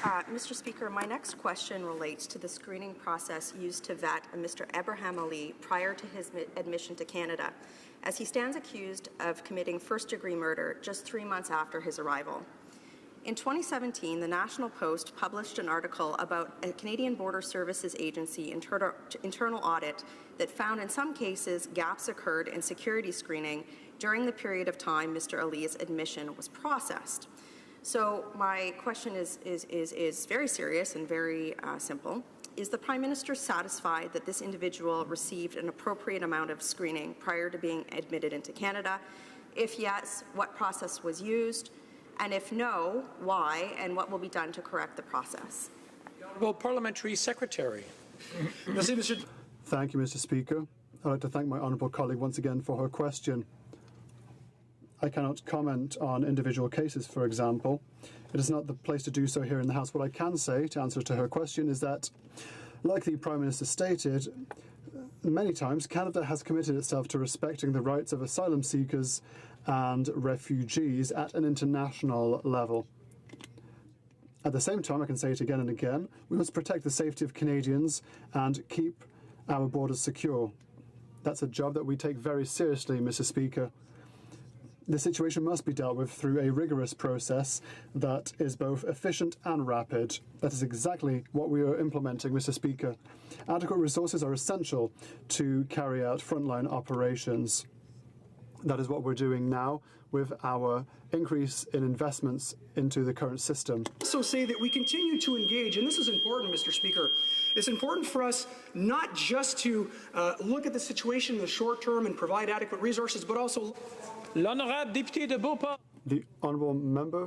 Mr. Speaker, my next question relates to the screening process used to vet Mr. Abraham Ali prior to his admission to Canada, as he stands accused of committing first-degree murder just 3 months after his arrival. In 2017, the National Post published an article about a Canadian Border Services Agency internal audit that found in some cases gaps occurred in security screening during the period of time Mr. Ali's admission was processed. So my question is very serious and very simple. Is the Prime Minister satisfied that this individual received an appropriate amount of screening prior to being admitted into Canada? If yes, what process was used? And if no, why? And what will be done to correct the process? Honourable Parliamentary Secretary. Thank you, Mr. Speaker. I'd like to thank my honourable colleague once again for her question. I cannot comment on individual cases, for example. It is not the place to do so here in the House. What I can say, to answer to her question, is that, like the Prime Minister stated, many times Canada has committed itself to respecting the rights of asylum seekers and refugees at an international level. At the same time, I can say it again and again, we must protect the safety of Canadians and keep our borders secure. That's a job that we take very seriously, Mr. Speaker. The situation must be dealt with through a rigorous process that is both efficient and rapid. That is exactly what we are implementing, Mr. Speaker. Adequate resources are essential to carry out frontline operations. That is what we're doing now with our increase in investments into the current system. Also say that we continue to engage, and this is important, Mr. Speaker. It's important for us not just to look at the situation in the short term and provide adequate resources, but also... L'honorable député de Beauport. The honourable member